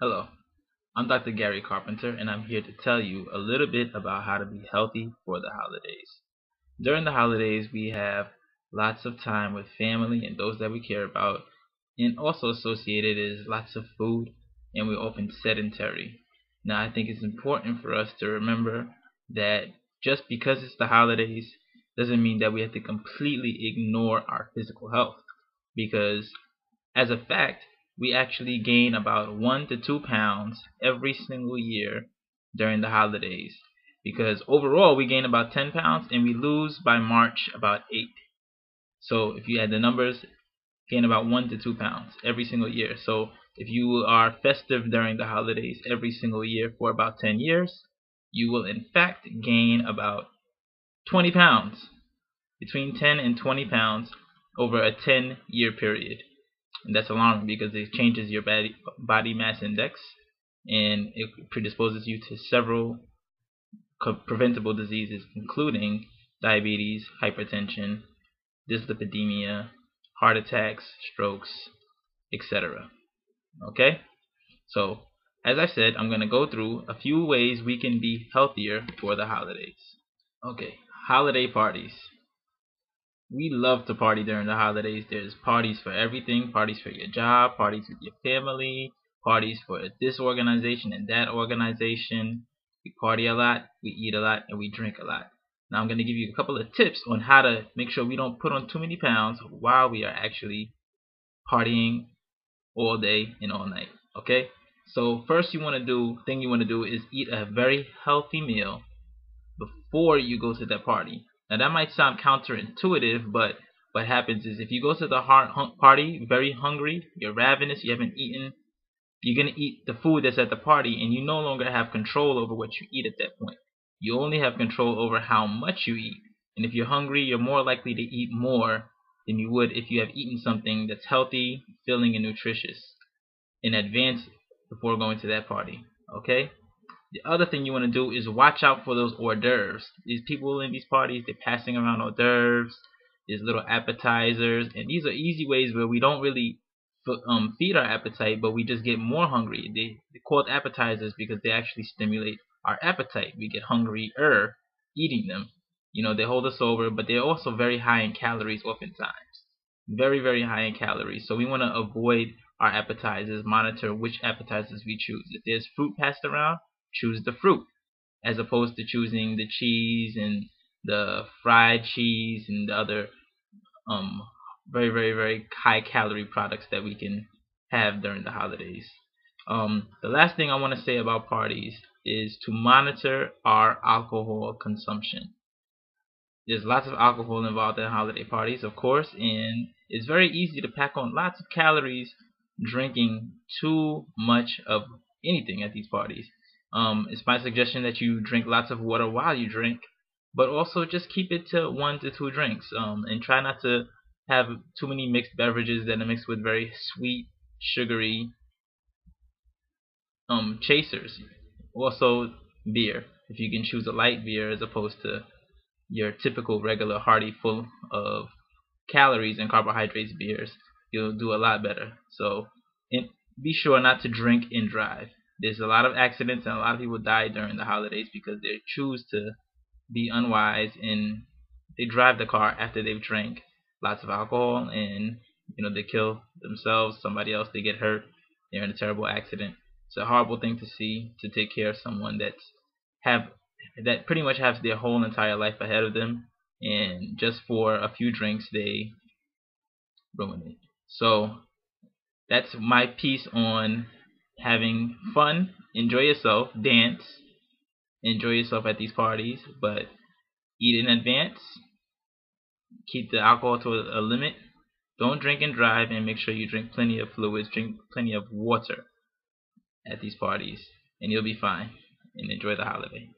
Hello, I'm Dr. Gary Carpenter, and I'm here to tell you a little bit about how to be healthy for the holidays. During the holidays, we have lots of time with family and those that we care about, and also associated is lots of food, and we're often sedentary. Now, I think it's important for us to remember that just because it's the holidays doesn't mean that we have to completely ignore our physical health, because as a fact, we actually gain about 1 to 2 pounds every single year during the holidays. Because overall, we gain about 10 pounds and we lose by March about 8. So if you add the numbers, gain about 1 to 2 pounds every single year. So if you are festive during the holidays every single year for about 10 years, you will in fact gain about 20 pounds, between 10 and 20 pounds over a 10-year period. And that's alarming because it changes your body mass index and it predisposes you to several preventable diseases, including diabetes, hypertension, dyslipidemia, heart attacks, strokes, etc. Okay? So, as I said, I'm going to go through a few ways we can be healthier for the holidays. Okay, holiday parties. We love to party during the holidays. There's parties for everything, parties for your job, parties with your family, parties for this organization and that organization. We party a lot, we eat a lot, and we drink a lot. Now I'm going to give you a couple of tips on how to make sure we don't put on too many pounds while we are actually partying all day and all night. Okay? So first thing you want to do is eat a very healthy meal before you go to that party. Now that might sound counterintuitive, but what happens is if you go to the party very hungry, you're ravenous, you haven't eaten, you're going to eat the food that's at the party and you no longer have control over what you eat at that point. You only have control over how much you eat. And if you're hungry, you're more likely to eat more than you would if you have eaten something that's healthy, filling, and nutritious in advance before going to that party. Okay? The other thing you want to do is watch out for those hors d'oeuvres. These people in these parties, they're passing around hors d'oeuvres, these little appetizers, and these are easy ways where we don't really feed our appetite, but we just get more hungry. They're called appetizers because they actually stimulate our appetite. We get hungrier eating them. They hold us over, but they're also very high in calories oftentimes. Very, very high in calories. So we want to avoid our appetizers, monitor which appetizers we choose. If there's fruit passed around, choose the fruit as opposed to choosing the cheese and the fried cheese and the other very, very, very high calorie products that we can have during the holidays. The last thing I want to say about parties is to monitor our alcohol consumption. There's lots of alcohol involved in holiday parties, of course, and it's very easy to pack on lots of calories drinking too much of anything at these parties. It's my suggestion that you drink lots of water while you drink, but also just keep it to 1 to 2 drinks, and try not to have too many mixed beverages that are mixed with very sweet, sugary chasers. Also, beer. If you can choose a light beer as opposed to your typical regular hearty full of calories and carbohydrates beers, you'll do a lot better. So be sure not to drink and drive. There's a lot of accidents and a lot of people die during the holidays because they choose to be unwise and they drive the car after they've drank lots of alcohol, and they kill themselves, somebody else, they get hurt, they're in a terrible accident. It's a horrible thing to see, to take care of someone that pretty much has their whole entire life ahead of them, and just for a few drinks they ruin it. So that's my piece on having fun. Enjoy yourself, dance, enjoy yourself at these parties, but eat in advance. Keep the alcohol to a limit. Don't drink and drive, and make sure you drink plenty of fluids, drink plenty of water at these parties, and you'll be fine. And enjoy the holiday.